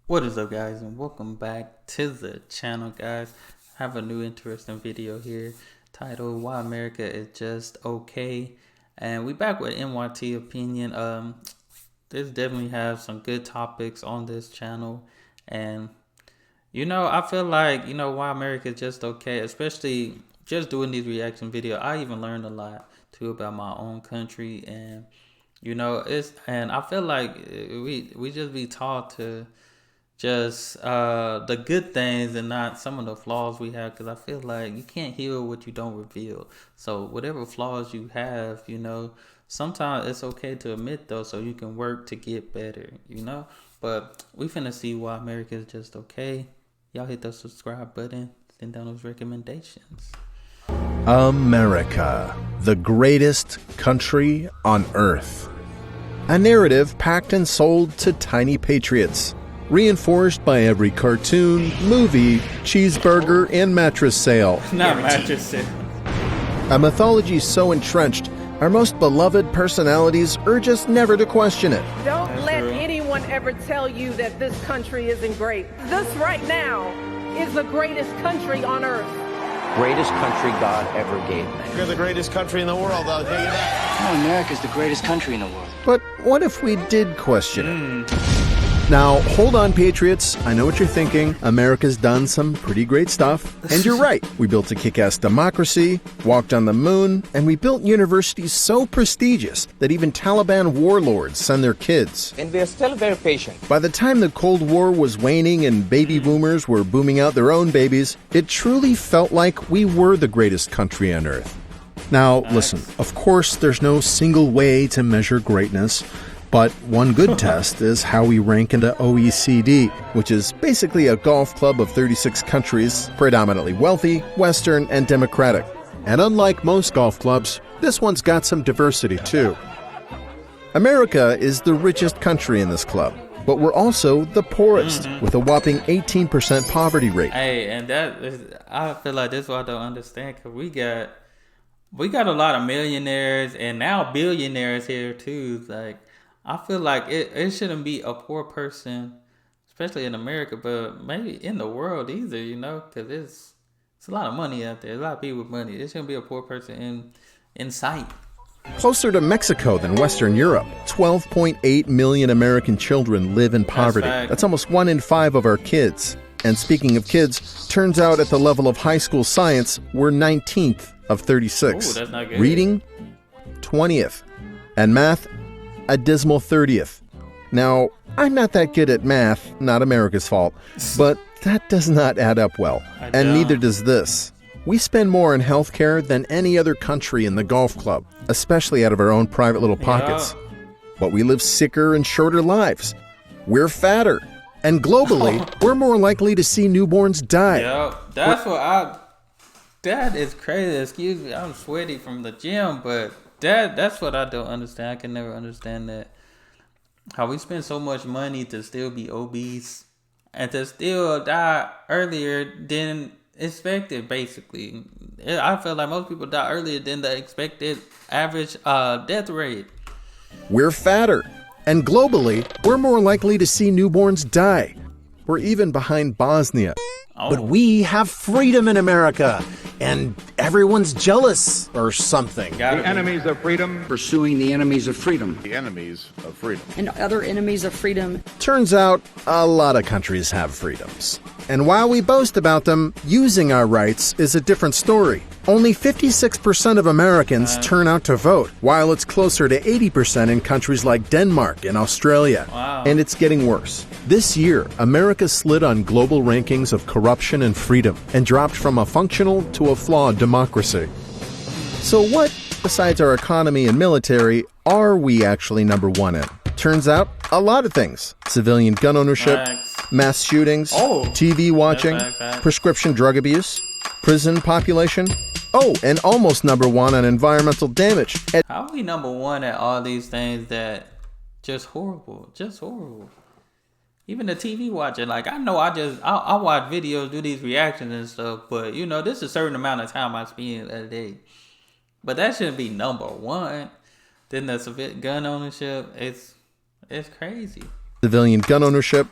What is up, guys, and welcome back to the channel, guys. I have a new interesting video here titled Why America is Just Okay, and we back with NYT opinion. This definitely have some good topics on this channel, and I feel like why America is just okay, especially just doing these reaction videos. I even learned a lot too about my own country, and I feel like we just be taught to just the good things and not some of the flaws we have, because I feel like you can't heal what you don't reveal. So whatever flaws you have, sometimes it's okay to admit those so you can work to get better, but we finna see why America is just okay. Y'all hit the subscribe button, send down those recommendations. America, the greatest country on earth. A narrative packed and sold to tiny patriots, reinforced by every cartoon, movie, cheeseburger, and mattress sale. Not mattress sale. A mythology so entrenched, our most beloved personalities urge us never to question it. Don't let anyone ever tell you that this country isn't great. This right now is the greatest country on earth. Greatest country God ever gave me. You're the greatest country in the world, I'll tell you that. No, America's the greatest country in the world. But what if we did question it? Now, hold on, patriots. I know what you're thinking. America's done some pretty great stuff. And you're right. We built a kick-ass democracy, walked on the moon, and we built universities so prestigious that even Taliban warlords send their kids. And we're still very patient. By the time the Cold War was waning and baby boomers were booming out their own babies, it truly felt like we were the greatest country on earth. Now, listen, of course, there's no single way to measure greatness. But one good test is how we rank into OECD, which is basically a golf club of 36 countries, predominantly wealthy, Western, and democratic. And unlike most golf clubs, this one's got some diversity too. America is the richest country in this club, but we're also the poorest, with a whopping 18% poverty rate. Hey, and I feel like that's what I don't understand, because we got a lot of millionaires and now billionaires here too. Like, I feel like it shouldn't be a poor person, especially in America, but maybe in the world either, because it's a lot of money out there. A lot of people with money. There shouldn't be a poor person in sight. Closer to Mexico than Western Europe. 12.8 million American children live in poverty. That's almost 1 in 5 of our kids. And speaking of kids, turns out at the level of high school science, we're 19th of 36. Ooh, that's not good. Reading, 20th. And math, a dismal 30th. Now, I'm not that good at math, not America's fault, but that does not add up well. And neither does this. We spend more on healthcare than any other country in the golf club, especially out of our own private little pockets. But we live sicker and shorter lives. We're fatter. And globally, we're more likely to see newborns die. That is crazy. Excuse me, I'm sweaty from the gym, but that's what I don't understand. I can never understand that. How we spend so much money to still be obese and to still die earlier than expected, basically. I feel like most people die earlier than the expected average death rate. We're fatter. And globally, we're more likely to see newborns die. We're even behind Bosnia. But we have freedom in America, and everyone's jealous or something. The enemies of freedom. Pursuing the enemies of freedom. The enemies of freedom. And other enemies of freedom. Turns out, a lot of countries have freedoms. And while we boast about them, using our rights is a different story. Only 56% of Americans turn out to vote, while it's closer to 80% in countries like Denmark and Australia. Wow. And it's getting worse. This year, America slid on global rankings of corruption and freedom, and dropped from a functional to a flawed democracy. So what, besides our economy and military, are we actually number one in? Turns out, a lot of things. Civilian gun ownership, mass shootings, TV watching, prescription drug abuse, prison population. Oh, and almost number one on environmental damage. How are we number one at all these things that just horrible? Just horrible. Even the TV watching, like, I know I watch videos, do these reactions and stuff, but this is a certain amount of time I spend a day. But that shouldn't be number one. Then the civilian gun ownership, it's crazy. Civilian gun ownership,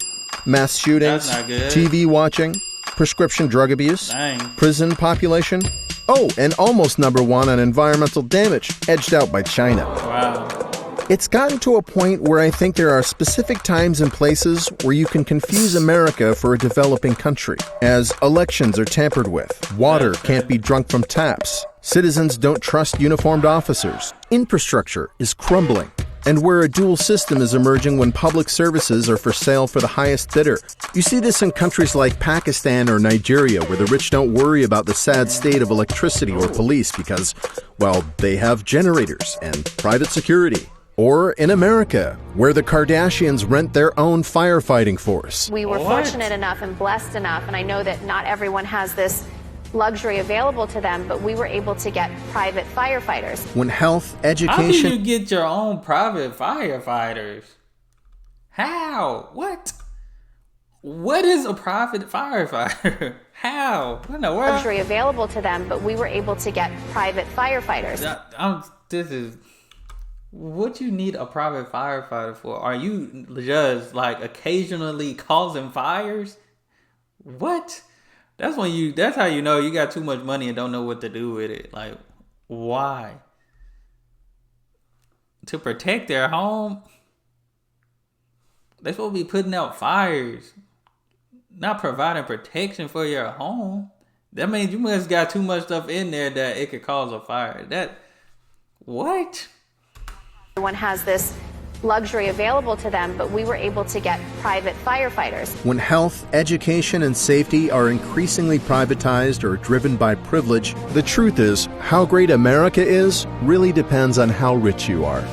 mass shootings, That's not good. TV watching, prescription drug abuse, Dang. prison population. Oh, and almost number one on environmental damage, edged out by China. Wow. It's gotten to a point where I think there are specific times and places where you can confuse America for a developing country, as elections are tampered with, water can't be drunk from taps, citizens don't trust uniformed officers, infrastructure is crumbling, and where a dual system is emerging when public services are for sale for the highest bidder. You see this in countries like Pakistan or Nigeria, where the rich don't worry about the sad state of electricity or police because, well, they have generators and private security. Or in America, where the Kardashians rent their own firefighting force. We were fortunate enough and blessed enough, and I know that not everyone has this luxury available to them, but we were able to get private firefighters. When health, How education... do you get your own private firefighters? How? What? What is a private firefighter? How? What in the world? Luxury available to them, but we were able to get private firefighters. This is... What you need a private firefighter for? Are you just like occasionally causing fires? What? That's how you know you got too much money and don't know what to do with it. Like, why? To protect their home? They're supposed to be putting out fires, not providing protection for your home. That means you must got too much stuff in there that it could cause a fire. What? Everyone has this luxury available to them, but we were able to get private firefighters. When health, education, and safety are increasingly privatized or driven by privilege, the truth is, how great America is really depends on how rich you are.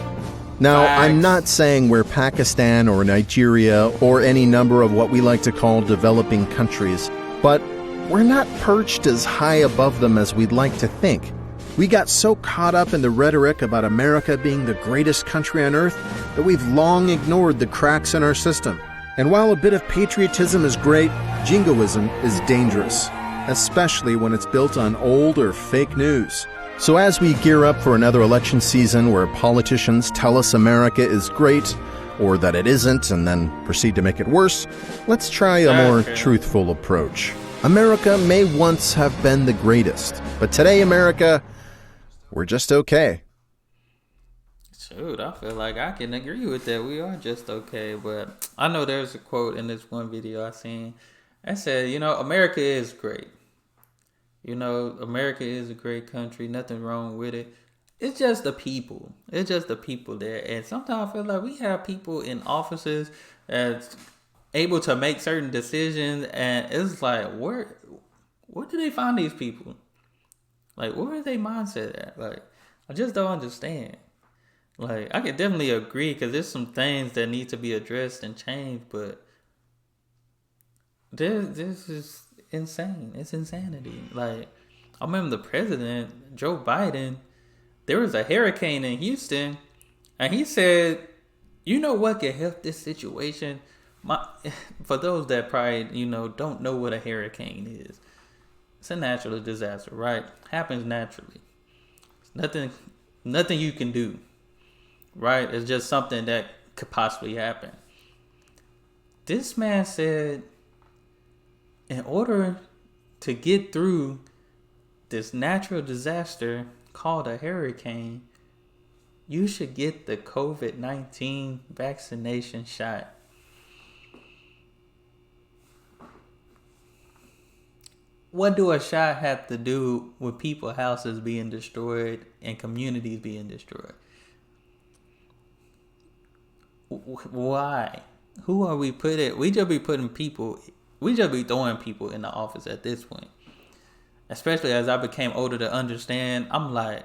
Now, I'm not saying we're Pakistan or Nigeria or any number of what we like to call developing countries, but we're not perched as high above them as we'd like to think. We got so caught up in the rhetoric about America being the greatest country on earth that we've long ignored the cracks in our system. And while a bit of patriotism is great, jingoism is dangerous, especially when it's built on old or fake news. So as we gear up for another election season where politicians tell us America is great, or that it isn't, and then proceed to make it worse, let's try a more truthful approach. America may once have been the greatest, but today, America, we're just okay. Shoot, I feel like I can agree with that. We are just okay, but I know there's a quote in this one video I seen that said, America is great. America is a great country. Nothing wrong with it. It's just the people. It's just the people there. And sometimes I feel like we have people in offices that's able to make certain decisions, and it's like, where do they find these people? Like, where is their mindset at? Like, I just don't understand. Like, I could definitely agree because there's some things that need to be addressed and changed, but this is insane. It's insanity. Like, I remember the president, Joe Biden, there was a hurricane in Houston, and he said, you know what can help this situation? For those that probably, don't know what a hurricane is. It's a natural disaster, right? Happens naturally. It's nothing you can do, right? It's just something that could possibly happen. This man said, in order to get through this natural disaster called a hurricane, you should get the COVID-19 vaccination shot. What do a shot have to do with people's houses being destroyed and communities being destroyed? Why? Who are we putting? We just be throwing people in the office at this point. Especially as I became older to understand, I'm like,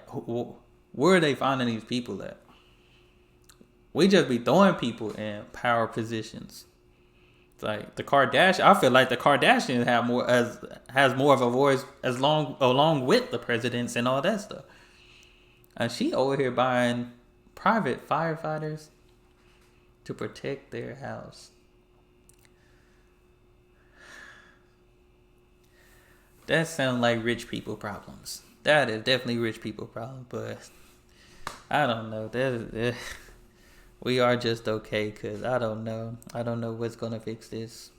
where are they finding these people at? We just be throwing people in power positions. Like the Kardashians, I feel like the Kardashians has more of a voice along with the presidents and all that stuff. And she over here buying private firefighters to protect their house. That sounds like rich people problems. That is definitely rich people problems, but I don't know. We are just okay because I don't know. I don't know what's going to fix this.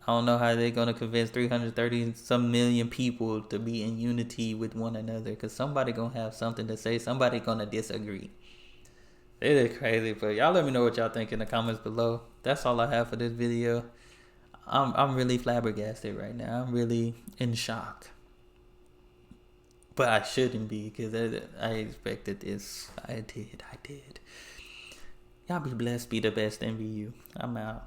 I don't know how they're going to convince 330 some million people to be in unity with one another, because somebody going to have something to say. Somebody going to disagree. It is crazy, but y'all let me know what y'all think in the comments below. That's all I have for this video. I'm really flabbergasted right now. I'm really in shock. But I shouldn't be, because I expected this. I did. Y'all be blessed, be the best, and be you. I'm out.